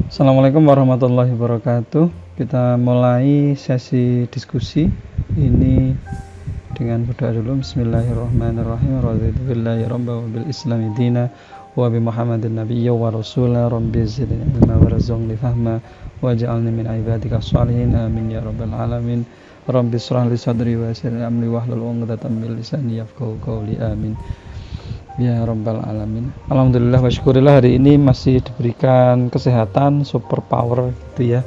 Assalamualaikum warahmatullahi wabarakatuh. Kita mulai sesi diskusi ini dengan berdoa dulu. Bismillahirrahmanirrahim. Raditu billahi rabban wa bil islami dina wa bi Muhammadin nabiyya wa rasula. Rabbi zidni ilma warzuqni fahma waj'alni min ibadika shalihin. Amin ya rabbal alamin. Rabbi shrah li sadri wa yassir li amri wahlul 'uqdatam min lisani yafqahu qawli. Amin ya rabbal alamin. Alhamdulillah wa syukurillah, hari ini masih diberikan kesehatan, super power gitu ya,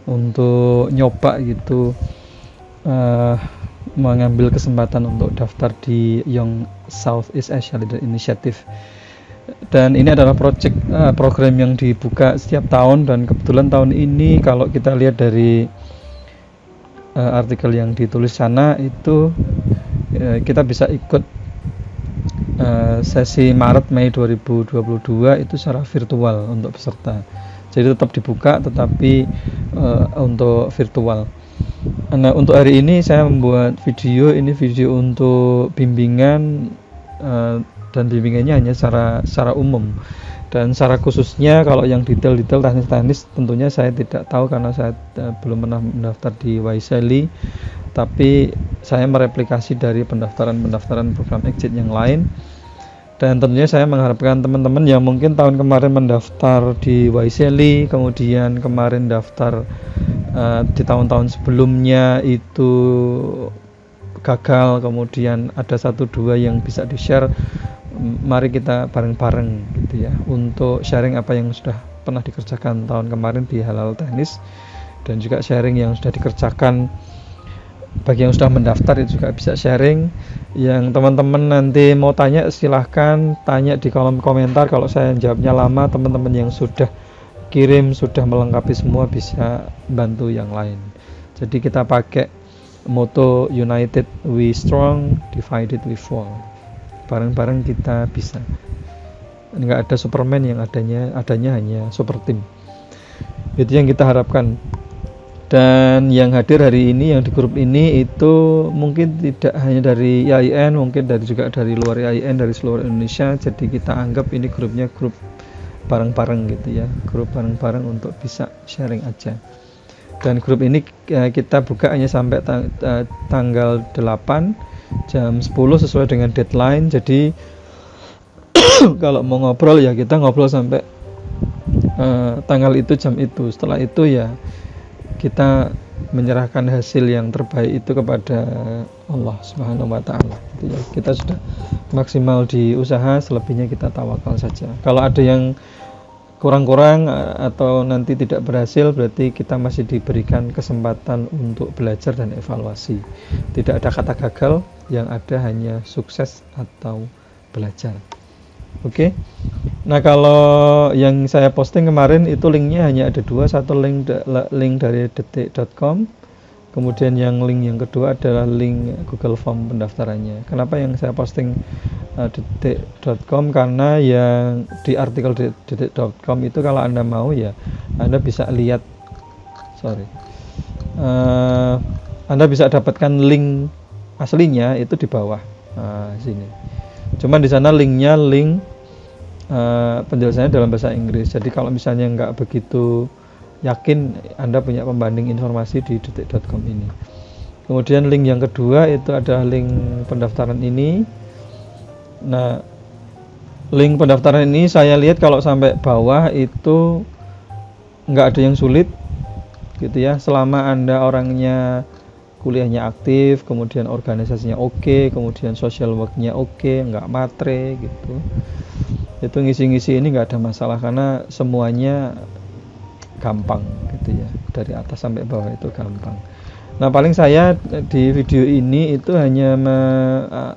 untuk nyoba gitu mengambil kesempatan untuk daftar di Young Southeast Asia Leader Initiative. Dan ini adalah program yang dibuka setiap tahun, dan kebetulan tahun ini kalau kita lihat dari artikel yang ditulis sana itu kita bisa ikut sesi Maret Mei 2022 itu secara virtual untuk peserta. Jadi tetap dibuka tetapi untuk virtual. Nah, untuk hari ini saya membuat video untuk bimbingan, dan bimbingannya hanya secara umum. Dan secara khususnya kalau yang detail teknis tentunya saya tidak tahu karena saya belum pernah mendaftar di Wisely. Tapi saya mereplikasi dari pendaftaran program exit yang lain, dan tentunya saya mengharapkan teman-teman yang mungkin tahun kemarin mendaftar di Wisely, kemudian kemarin daftar di tahun-tahun sebelumnya itu gagal, kemudian ada 1-2 yang bisa di-share. Mari kita bareng-bareng gitu ya untuk sharing apa yang sudah pernah dikerjakan tahun kemarin di hal-hal teknis, dan juga sharing yang sudah dikerjakan. Bagi yang sudah mendaftar itu juga bisa sharing. Yang teman-teman nanti mau tanya silahkan tanya di kolom komentar. Kalau saya jawabnya lama, teman-teman yang sudah kirim sudah melengkapi semua bisa bantu yang lain. Jadi kita pakai moto United we strong, divided we fall. Bareng-bareng kita bisa. Enggak ada Superman, yang adanya hanya super team. Itu yang kita harapkan. Dan yang hadir hari ini, yang di grup ini itu mungkin tidak hanya dari IAIN, mungkin juga dari luar IAIN, dari seluruh Indonesia. Jadi kita anggap ini grupnya grup bareng-bareng gitu ya, grup bareng-bareng untuk bisa sharing aja. Dan grup ini kita buka hanya sampai tanggal 8 jam 10 sesuai dengan deadline. Jadi kalau mau ngobrol ya kita ngobrol sampai tanggal itu, jam itu. Setelah itu ya kita menyerahkan hasil yang terbaik itu kepada Allah Subhanahu wa taala gitu ya. Kita sudah maksimal di usaha, selebihnya kita tawakal saja. Kalau ada yang kurang-kurang atau nanti tidak berhasil, berarti kita masih diberikan kesempatan untuk belajar dan evaluasi. Tidak ada kata gagal, yang ada hanya sukses atau belajar. Oke. Nah, kalau yang saya posting kemarin itu linknya hanya ada 2, satu link dari detik.com, kemudian link yang kedua adalah link Google Form pendaftarannya. Kenapa yang saya posting detik.com? Karena yang di artikel detik.com itu kalau Anda mau ya Anda bisa lihat, Anda bisa dapatkan link aslinya itu di bawah sini. Cuman di sana linknya penjelasannya dalam bahasa Inggris. Jadi kalau misalnya nggak begitu yakin, Anda punya pembanding informasi di detik.com ini. Kemudian link yang kedua itu adalah link pendaftaran ini. Nah, link pendaftaran ini saya lihat kalau sampai bawah itu nggak ada yang sulit gitu ya, selama Anda orangnya kuliahnya aktif, kemudian organisasinya oke, kemudian social worknya oke, nggak matre gitu. Itu ngisi-ngisi ini nggak ada masalah karena semuanya gampang gitu ya, dari atas sampai bawah itu gampang. Nah, paling saya di video ini itu hanya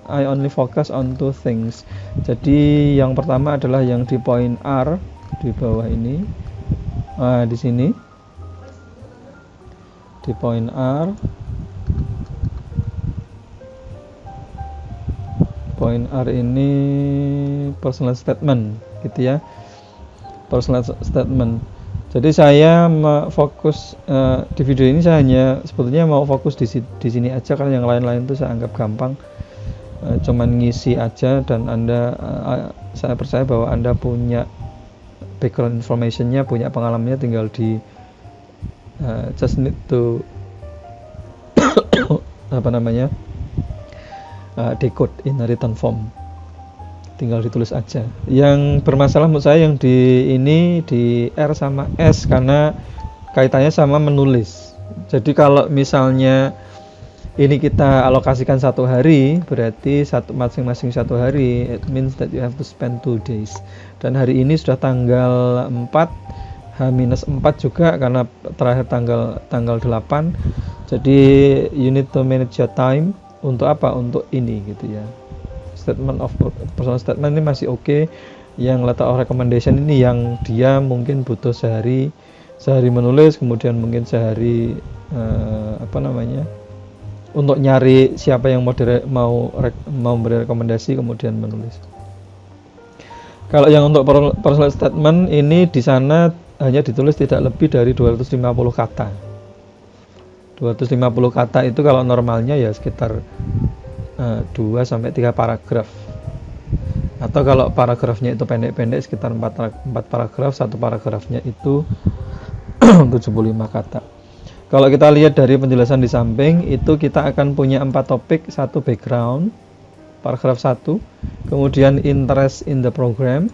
I only focus on 2 things. Jadi yang pertama adalah yang di poin R di bawah ini, di sini di poin R. Poin R ini personal statement gitu ya, personal statement. Jadi saya fokus di video ini, saya hanya sebetulnya mau fokus di sini aja karena yang lain-lain itu saya anggap gampang, cuman ngisi aja. Dan Anda, saya percaya bahwa Anda punya background information-nya, punya pengalamannya, tinggal di just need to decode in a written form, tinggal ditulis aja. Yang bermasalah menurut saya yang di R sama S karena kaitannya sama menulis. Jadi kalau misalnya ini kita alokasikan 1 hari, berarti masing-masing 1 hari, it means that you have to spend 2 days. Dan hari ini sudah tanggal 4, H-4 juga karena terakhir tanggal 8. Jadi you need to manage your time untuk apa? Untuk ini gitu ya. Statement of personal statement ini masih oke. Yang letter of recommendation ini yang dia mungkin butuh sehari menulis, kemudian mungkin sehari untuk nyari siapa yang mau beri rekomendasi, kemudian menulis. Kalau yang untuk personal statement ini di sana hanya ditulis tidak lebih dari 250 kata. 250 kata itu kalau normalnya ya sekitar 2 sampai 3 paragraf. Atau kalau paragrafnya itu pendek-pendek sekitar 4 paragraf, 1 paragrafnya itu 75 kata. Kalau kita lihat dari penjelasan di samping, itu kita akan punya 4 topik, 1 background, paragraf 1, kemudian interest in the program,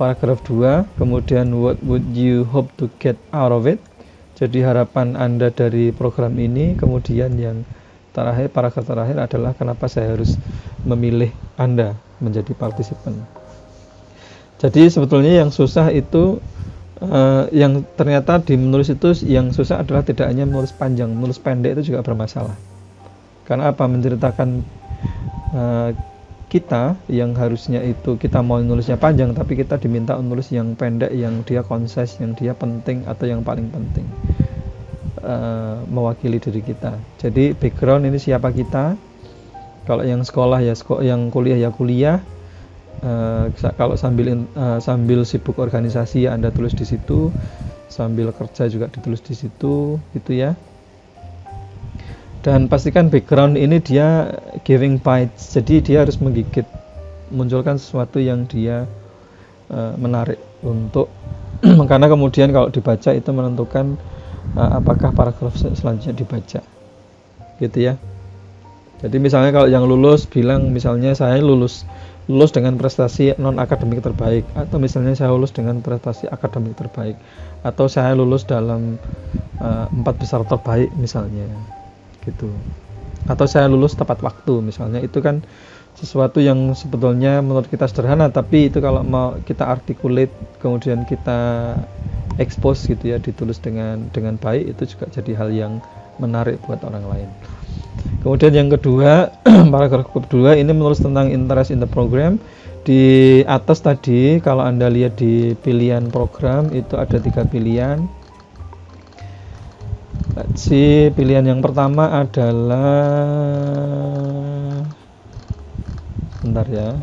paragraf 2, kemudian what would you hope to get out of it, jadi harapan Anda dari program ini, kemudian yang terakhir, paragraf terakhir adalah kenapa saya harus memilih Anda menjadi partisipan. Jadi sebetulnya yang susah itu yang ternyata di menulis itu yang susah adalah tidak hanya menulis panjang, menulis pendek itu juga bermasalah. Karena apa? Menceritakan kita yang harusnya itu kita mau nulisnya panjang, tapi kita diminta menulis yang pendek, yang dia concise, yang dia penting atau yang paling penting, mewakili diri kita. Jadi background ini siapa kita. Kalau yang sekolah ya yang kuliah ya kuliah. Kalau sambil sibuk organisasi ya Anda tulis di situ, sambil kerja juga ditulis di situ, gitu ya. Dan pastikan background ini dia giving bites, jadi dia harus menggigit, munculkan sesuatu yang dia menarik untuk karena kemudian kalau dibaca itu menentukan apakah paragraf selanjutnya dibaca, gitu ya. Jadi misalnya kalau yang lulus bilang misalnya saya lulus dengan prestasi non akademik terbaik, atau misalnya saya lulus dengan prestasi akademik terbaik, atau saya lulus dalam 4 besar terbaik misalnya, gitu. Atau saya lulus tepat waktu misalnya, itu kan sesuatu yang sebetulnya menurut kita sederhana, tapi itu kalau mau kita articulate kemudian kita expose gitu ya, ditulis dengan baik, itu juga jadi hal yang menarik buat orang lain. Kemudian yang kedua, paragraf kedua ini menulis tentang interest in the program. Di atas tadi kalau Anda lihat di pilihan program itu ada 3 pilihan. Let's see, pilihan yang pertama adalah bentar ya.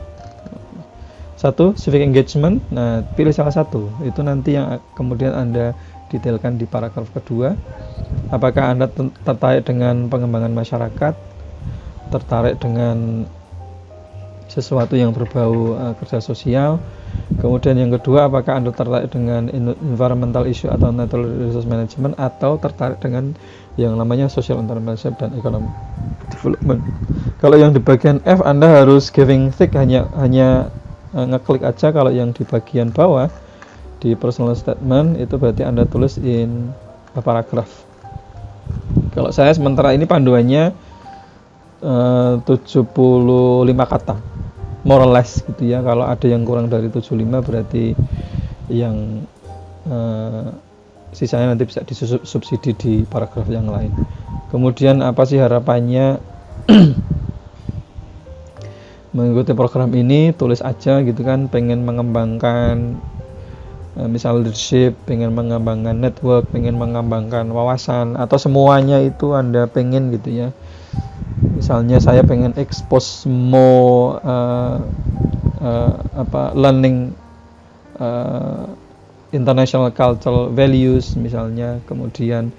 1, civic engagement. Nah, pilih salah satu. Itu nanti yang kemudian Anda detailkan di paragraf kedua. Apakah Anda tertarik dengan pengembangan masyarakat, tertarik dengan sesuatu yang berbau kerja sosial. Kemudian yang kedua, apakah Anda tertarik dengan environmental issue atau natural resource management, atau tertarik dengan yang namanya social entrepreneurship dan economic development. Kalau yang di bagian F Anda harus giving thick, hanya ngeklik aja. Kalau yang di bagian bawah di personal statement itu berarti Anda tulis in paragraph. Kalau saya sementara ini panduannya 75 kata, more or less gitu ya. Kalau ada yang kurang dari 75 berarti yang sisanya nanti bisa disubsidi di paragraf yang lain. Kemudian apa sih harapannya mengikuti program ini, tulis aja gitu kan, pengen mengembangkan misal leadership, pengen mengembangkan network, pengen mengembangkan wawasan, atau semuanya itu Anda pengen gitu ya. Misalnya saya pengen expose more learning international cultural values misalnya, kemudian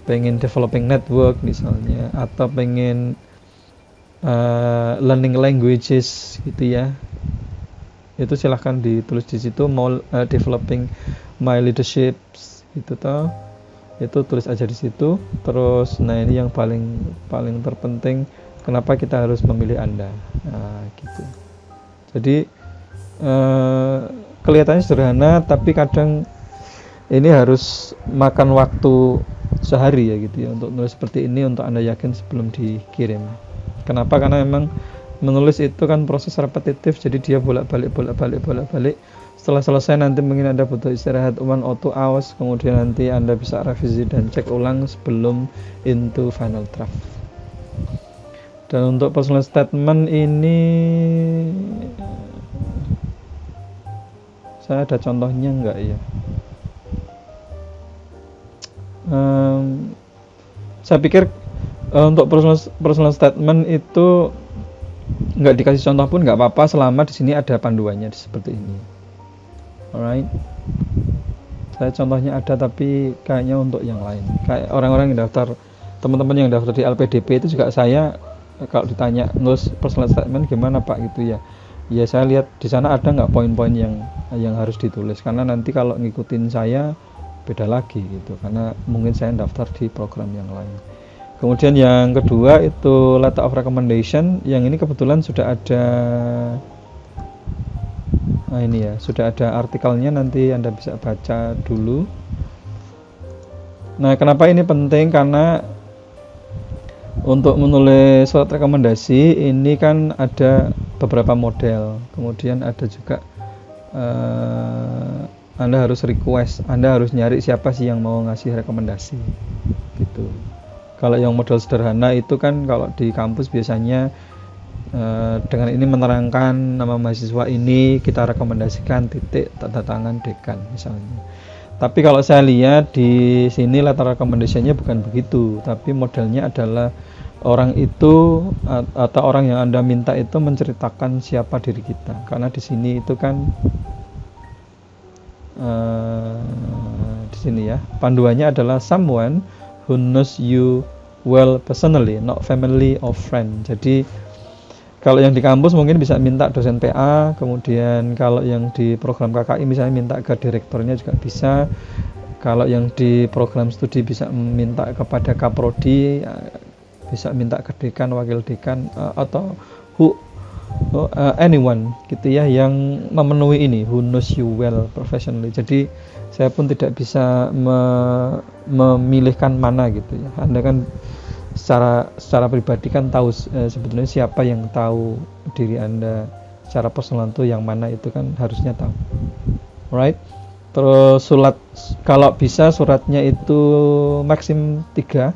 pengen developing network misalnya, atau pengen learning languages gitu ya. Itu silahkan ditulis di situ, mau developing my leadership itu toh, itu tulis aja di situ. Terus nah ini yang paling terpenting, kenapa kita harus memilih Anda, gitu. Jadi kelihatannya sederhana tapi kadang ini harus makan waktu sehari ya gitu ya untuk nulis seperti ini, untuk Anda yakin sebelum dikirim. Kenapa? Karena memang menulis itu kan proses repetitif, jadi dia bolak-balik. Setelah selesai nanti mungkin Anda butuh istirahat 1 or 2 hours, kemudian nanti Anda bisa revisi dan cek ulang sebelum into final draft. Dan untuk personal statement ini saya ada contohnya enggak ya? Saya pikir untuk personal statement itu nggak dikasih contoh pun nggak apa-apa selama di sini ada panduannya seperti ini. Alright. Saya contohnya ada tapi kayaknya untuk yang lain. Kayak orang-orang yang daftar, teman-teman yang daftar di LPDP itu juga saya kalau ditanya nulis personal statement gimana Pak gitu ya. Ya saya lihat di sana ada nggak poin-poin yang harus ditulis, karena nanti kalau ngikutin saya beda lagi gitu, karena mungkin saya daftar di program yang lain. Kemudian yang kedua itu letter of recommendation, yang ini kebetulan sudah ada, ini ya, sudah ada artikelnya, nanti Anda bisa baca dulu. Nah, kenapa ini penting? Karena untuk menulis surat rekomendasi ini kan ada beberapa model, kemudian ada juga Anda harus request, Anda harus nyari siapa sih yang mau ngasih rekomendasi gitu. Kalau yang model sederhana itu kan kalau di kampus biasanya dengan ini menerangkan nama mahasiswa ini, kita rekomendasikan titik tanda tangan dekan misalnya. Tapi kalau saya lihat di sini letter recommendation-nya bukan begitu, tapi modelnya adalah orang itu atau orang yang Anda minta itu menceritakan siapa diri kita. Karena di sini itu kan di sini ya, panduannya adalah someone who knows you well personally, not family or friend. Jadi kalau yang di kampus mungkin bisa minta dosen PA, kemudian kalau yang di program KKI misalnya minta ke direkturnya juga bisa. Kalau yang di program studi bisa minta kepada kaprodi, bisa minta ke dekan, wakil dekan, atau anyone gitu ya yang memenuhi ini, who knows you well professionally. Jadi saya pun tidak bisa memilihkan mana gitu ya. Anda kan secara pribadi kan tahu sebetulnya siapa yang tahu diri Anda secara personal itu yang mana, itu kan harusnya tahu. Alright. Terus surat, kalau bisa suratnya itu maksimum 3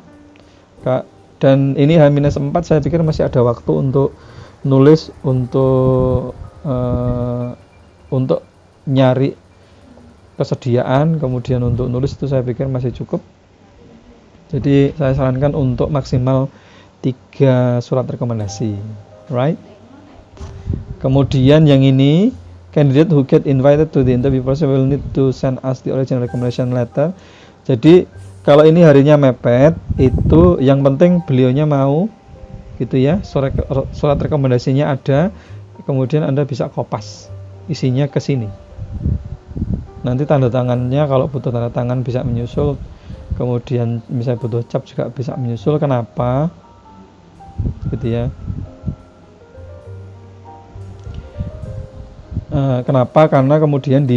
Kak. Dan ini H-4, saya pikir masih ada waktu untuk nulis, untuk nyari kesediaan, kemudian untuk nulis itu saya pikir masih cukup. Jadi saya sarankan untuk maksimal 3 surat rekomendasi, right? Kemudian yang ini, candidate who get invited to the interview process will need to send us the original recommendation letter. Jadi kalau ini harinya mepet, itu yang penting beliaunya mau gitu ya, surat rekomendasinya ada, kemudian Anda bisa kopas isinya ke sini. Nanti tanda tangannya kalau butuh tanda tangan bisa menyusul, kemudian misalnya butuh cap juga bisa menyusul. Kenapa? Gitu ya. Kenapa? Karena kemudian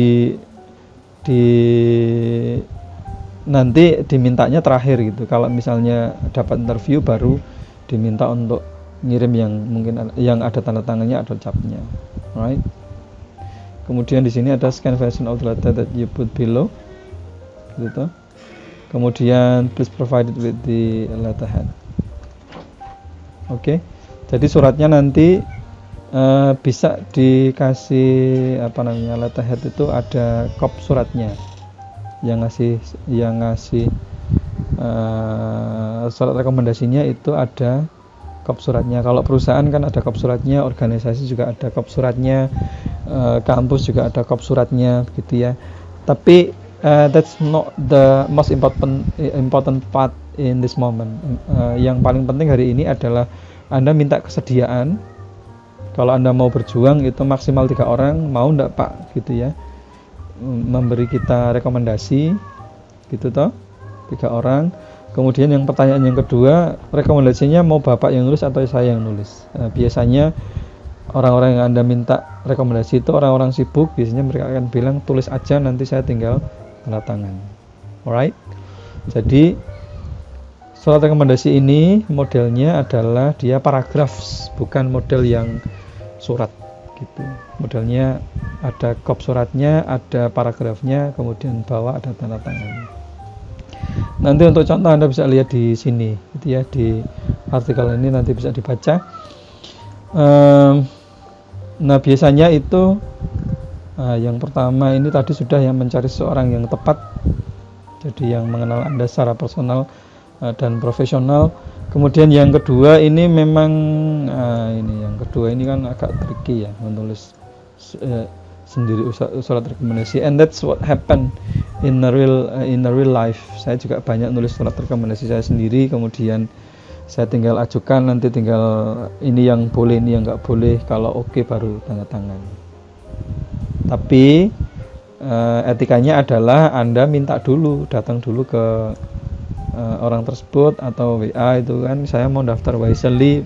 nanti dimintanya terakhir gitu. Kalau misalnya dapat interview baru diminta untuk ngirim yang mungkin yang ada tanda tangannya atau capnya, right? Kemudian di sini ada scan version of the letter that you put below, gitu. Kemudian please provide it with the letterhead. Oke. Jadi suratnya nanti bisa dikasih letterhead itu ada kop suratnya. Yang ngasih surat rekomendasinya itu ada kop suratnya. Kalau perusahaan kan ada kop suratnya, organisasi juga ada kop suratnya, kampus juga ada kop suratnya gitu ya. Tapi that's not the most important part in this moment. Yang paling penting hari ini adalah Anda minta kesediaan. Kalau Anda mau berjuang itu maksimal 3 orang, mau enggak Pak gitu ya. memberi kita rekomendasi gitu toh, 3 orang. Kemudian yang pertanyaan yang kedua, rekomendasinya mau Bapak yang nulis atau saya yang nulis. Biasanya orang-orang yang Anda minta rekomendasi itu orang-orang sibuk, biasanya mereka akan bilang tulis aja, nanti saya tinggal tanda tangan. Alright. Jadi surat rekomendasi ini modelnya adalah dia paragraf, bukan model yang surat gitu. Modelnya ada kop suratnya, ada paragrafnya, kemudian bawah ada tanda tangan. Nanti untuk contoh Anda bisa lihat di sini gitu ya, di artikel ini nanti bisa dibaca. Nah biasanya itu yang pertama ini tadi sudah yang mencari seorang yang tepat, jadi yang mengenal Anda secara personal dan profesional. Kemudian yang kedua ini memang yang kedua ini kan agak tricky ya, menulis sendiri surat rekomendasi, and that's what happen in a real life. Saya juga banyak nulis surat rekomendasi saya sendiri, kemudian saya tinggal ajukan, nanti tinggal ini yang boleh, ini yang nggak boleh, kalau oke baru tanda tangan. Tapi etikanya adalah Anda minta dulu, datang dulu ke orang tersebut atau WA itu kan, saya mau daftar Wisely,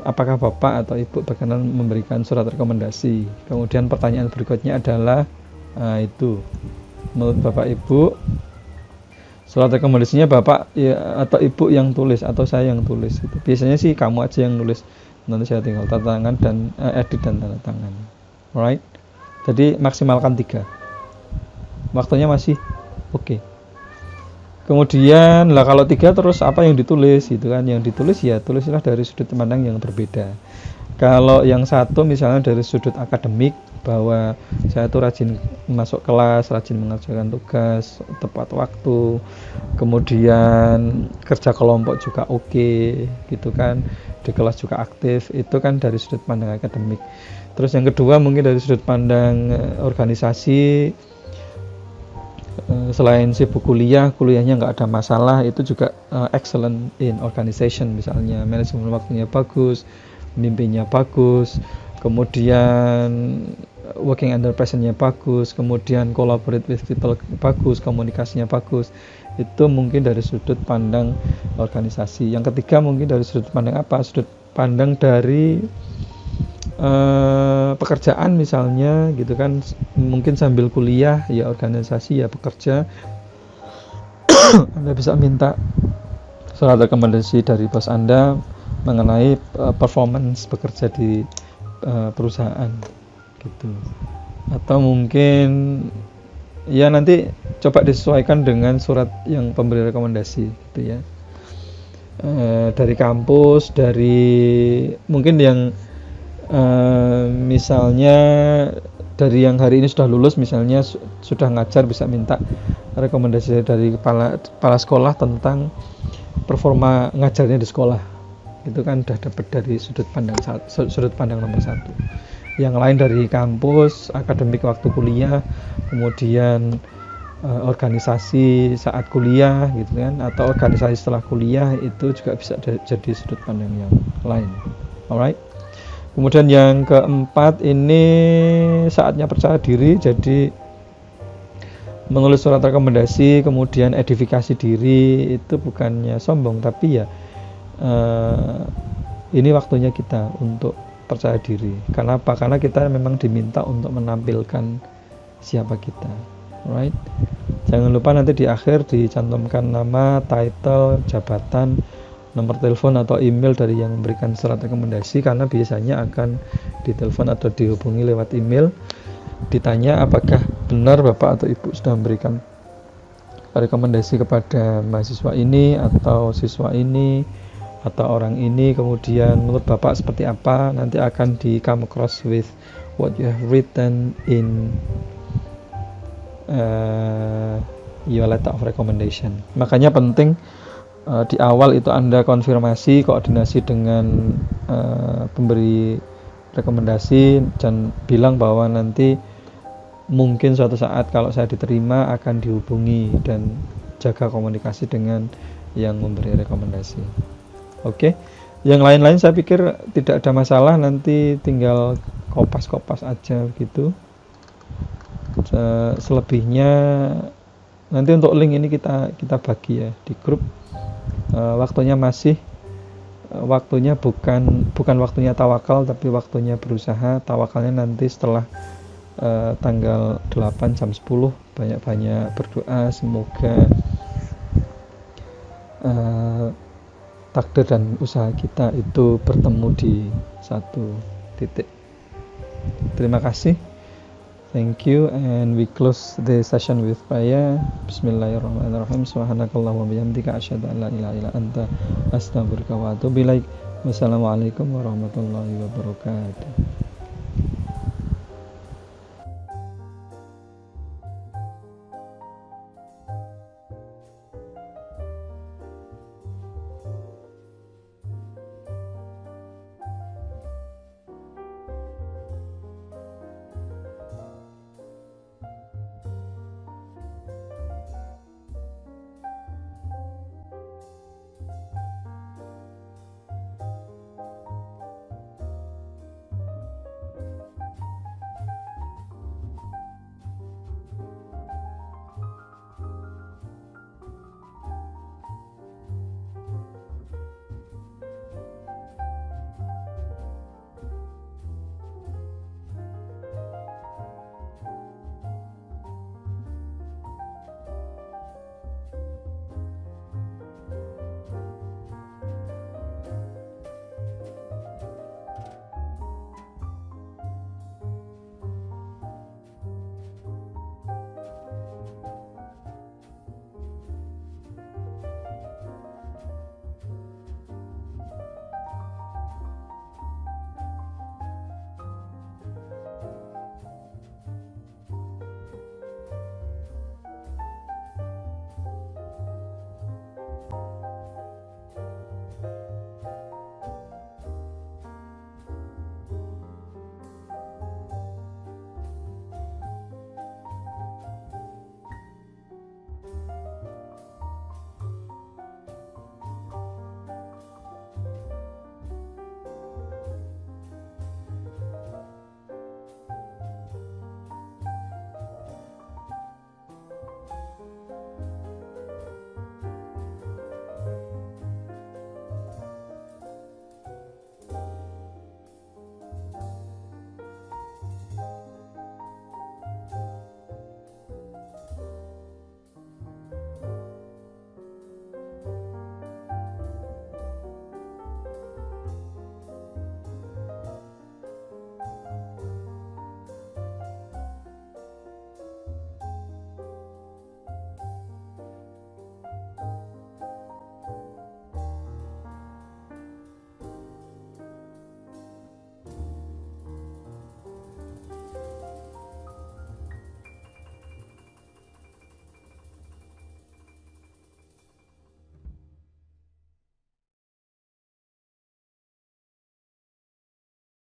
apakah Bapak atau Ibu berkenan memberikan surat rekomendasi. Kemudian pertanyaan berikutnya adalah itu, menurut Bapak Ibu surat rekomendasinya Bapak ya, atau Ibu yang tulis atau saya yang tulis gitu. Biasanya sih kamu aja yang nulis, nanti saya tinggal tanda tangan dan edit dan tanda tangan. Alright. Jadi maksimalkan 3, waktunya masih oke. Kemudian lah kalau 3 terus apa yang ditulis gitu kan, yang ditulis ya tulislah dari sudut pandang yang berbeda. Kalau yang satu misalnya dari sudut akademik, bahwa saya tuh rajin masuk kelas, rajin mengerjakan tugas tepat waktu, kemudian kerja kelompok juga oke gitu kan, di kelas juga aktif, itu kan dari sudut pandang akademik. Terus yang kedua mungkin dari sudut pandang organisasi, selain sibuk kuliahnya nggak ada masalah, itu juga excellent in organization, misalnya manajemen waktunya bagus, mimpinya bagus, kemudian working under pressure-nya bagus, kemudian collaborate with people bagus, komunikasinya bagus. Itu mungkin dari sudut pandang organisasi. Yang ketiga mungkin dari sudut pandang apa? Sudut pandang dari pekerjaan misalnya gitu kan, mungkin sambil kuliah ya organisasi ya bekerja. Anda bisa minta surat rekomendasi dari bos Anda mengenai performance bekerja di perusahaan gitu. Atau mungkin ya nanti coba disesuaikan dengan surat yang pemberi rekomendasi gitu ya, dari kampus, dari mungkin yang misalnya dari yang hari ini sudah lulus, misalnya sudah ngajar, bisa minta rekomendasi dari kepala sekolah tentang performa ngajarnya di sekolah. Itu kan sudah dapat dari sudut pandang nomor 1. Yang lain dari kampus, akademik waktu kuliah, kemudian organisasi saat kuliah gitu kan, atau organisasi setelah kuliah, itu juga bisa jadi sudut pandang yang lain. Alright. Kemudian yang keempat ini saatnya percaya diri. Jadi menulis surat rekomendasi kemudian edifikasi diri itu bukannya sombong, tapi ya ini waktunya kita untuk percaya diri. Kenapa? Karena kita memang diminta untuk menampilkan siapa kita. Alright. Jangan lupa nanti di akhir dicantumkan nama, title, jabatan, nomor telepon atau email dari yang memberikan surat rekomendasi, karena biasanya akan ditelepon atau dihubungi lewat email, ditanya apakah benar Bapak atau Ibu sudah memberikan rekomendasi kepada mahasiswa ini atau siswa ini atau orang ini, kemudian menurut Bapak seperti apa. Nanti akan di come across with what you have written in your letter of recommendation. Makanya penting di awal itu Anda konfirmasi, koordinasi dengan pemberi rekomendasi, dan bilang bahwa nanti mungkin suatu saat kalau saya diterima akan dihubungi, dan jaga komunikasi dengan yang memberi rekomendasi. Oke. Yang lain-lain saya pikir tidak ada masalah, nanti tinggal kopas-kopas aja gitu. Selebihnya nanti untuk link ini kita bagi ya di grup. Waktunya bukan waktunya tawakal, tapi waktunya berusaha. Tawakalnya nanti setelah tanggal 8 jam 10. Banyak-banyak berdoa, semoga takdir dan usaha kita itu bertemu di satu titik. Terima kasih. Thank you, and we close the session with prayer. Bismillahirrahmanirrahim. Subhanakallahumma bihamdika asyhadu an la ilaha illa anta astaghfiruka wa atubu ilaik. Wassalamualaikum warahmatullahi wabarakatuh.